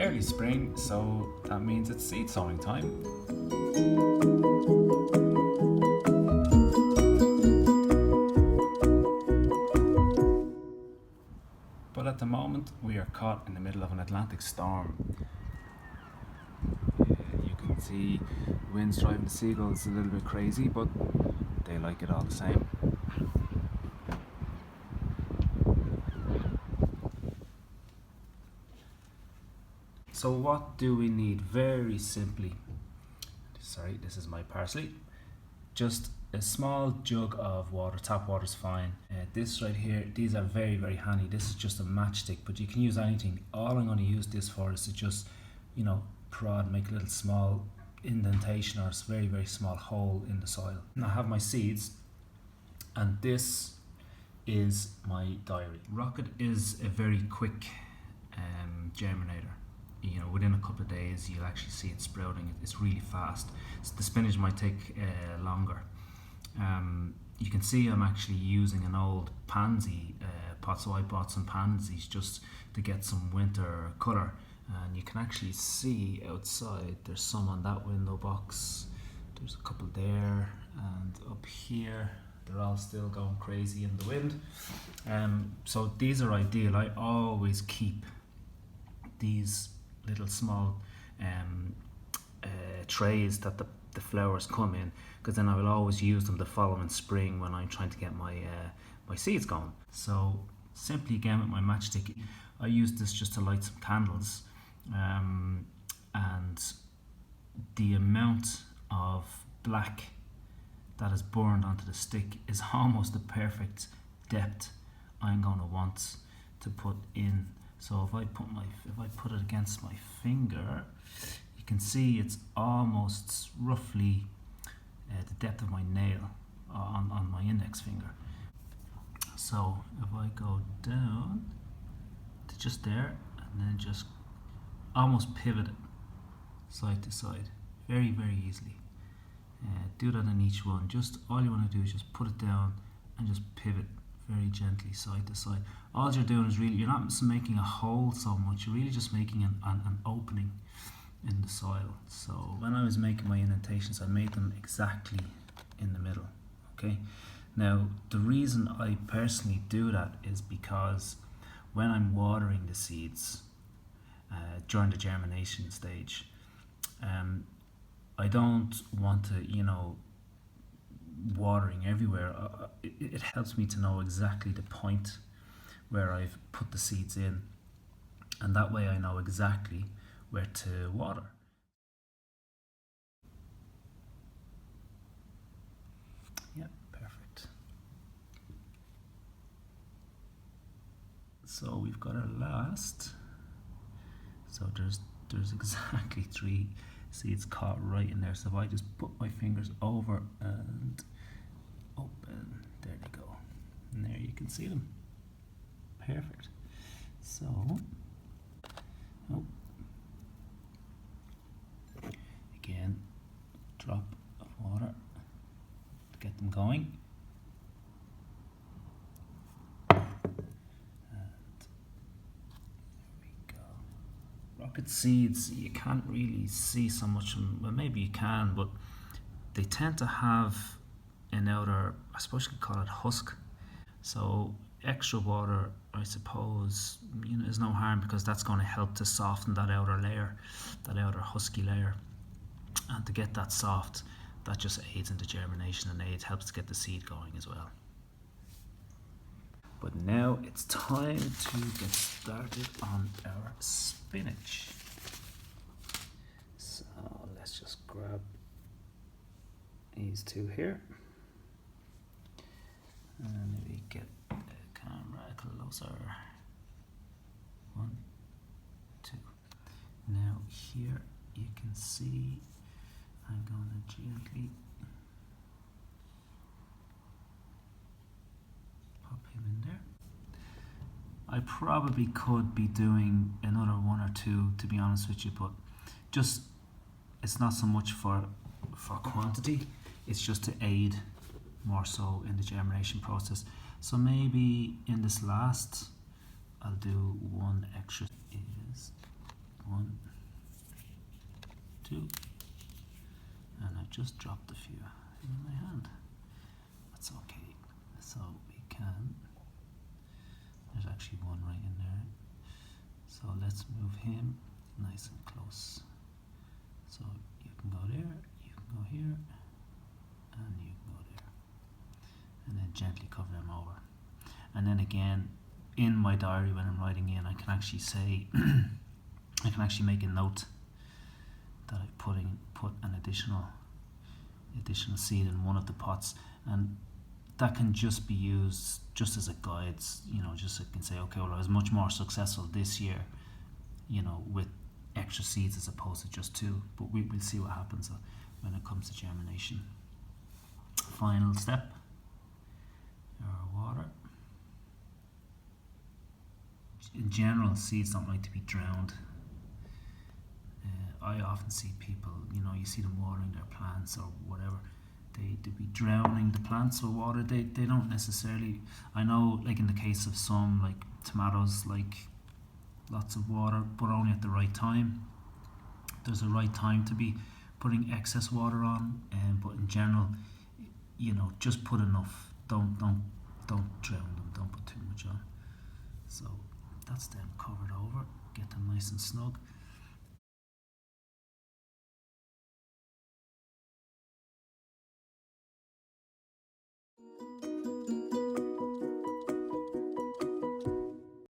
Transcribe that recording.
early spring, so that means it's seed sowing time. But at the moment we are caught in the middle of an Atlantic storm. You can see winds driving the seagulls a little bit crazy, but they like it all the same. So what do we need? Very simply, sorry, this is my parsley, just a small jug of water. Tap water is fine. This right here, these are very, very handy. This is just a matchstick, but you can use anything. All I'm going to use this for is to just, prod, make a little small indentation or a very, very small hole in the soil. And I have my seeds, and this is my diary. Rocket is a very quick germinator. Within a couple of days you'll actually see it sprouting. It's really fast. So the spinach might take longer. You can see I'm actually using an old pansy pot, so I bought some pansies just to get some winter colour, and you can actually see outside there's some on that window box, there's a couple there, and up here they're all still going crazy in the wind. So these are ideal. I always keep these little small trays that the flowers come in, because then I will always use them the following spring when I'm trying to get my seeds going. So simply again with my matchstick, I use this just to light some candles, and the amount of black that is burned onto the stick is almost the perfect depth I'm going to want to put in. So if I put it against my finger, you can see it's almost roughly the depth of my nail on my index finger. So if I go down to just there, and then just almost pivot it side to side, very, very easily. Do that in each one. Just all you want to do is just put it down and just pivot very gently side to side. All you're doing is really, you're not making a hole so much, you're really just making an opening in the soil. So when I was making my indentations, I made them exactly in the middle. Okay, now the reason I personally do that is because when I'm watering the seeds during the germination stage, I don't want to, watering everywhere. It helps me to know exactly the point where I've put the seeds in, and that way I know exactly where to water. Yeah, perfect. So we've got our last. So there's exactly 3 seeds caught right in there. So if I just put my fingers over and open, there they go, and there you can see them. Perfect. So again, drop of water to get them going, and there we go. Rocket seeds, you can't really see so much, well maybe you can, but they tend to have an outer, I suppose you could call it husk. So extra water, I suppose, is no harm, because that's going to help to soften that outer layer, that outer husky layer. And to get that soft, that just aids in the germination and helps to get the seed going as well. But now it's time to get started on our spinach. So let's just grab these 2 here, and maybe get the camera closer. 1, 2. Now here you can see I'm going to gently pop him in there. I probably could be doing another 1 or 2, to be honest with you, but just, it's not so much for quantity, it's just to aid more so in the germination process. So maybe in this last, I'll do 1 extra. Is 1, just dropped a few in my hand. That's okay. So we can, there's actually one right in there. So let's move him nice and close. So you can go there, you can go here, and you can go there. And then gently cover them over. And then again, in my diary when I'm writing in, I can actually say, I can actually make a note that I put an additional seed in one of the pots, and that can just be used just as a guide. You know, just so I can say, okay, well, I was much more successful this year, you know, with extra seeds as opposed to just 2. But we'll see what happens when it comes to germination. Final step, our water. In general, seeds don't like to be drowned. I often see people, you know, you see them watering their plants or whatever, they be drowning the plants with water. They don't necessarily, I know, like in the case of some, like tomatoes, like lots of water, but only at the right time. There's a right time to be putting excess water on, but in general, you know, just put enough. Don't drown them. Don't put too much on. So that's them covered over. Get them nice and snug.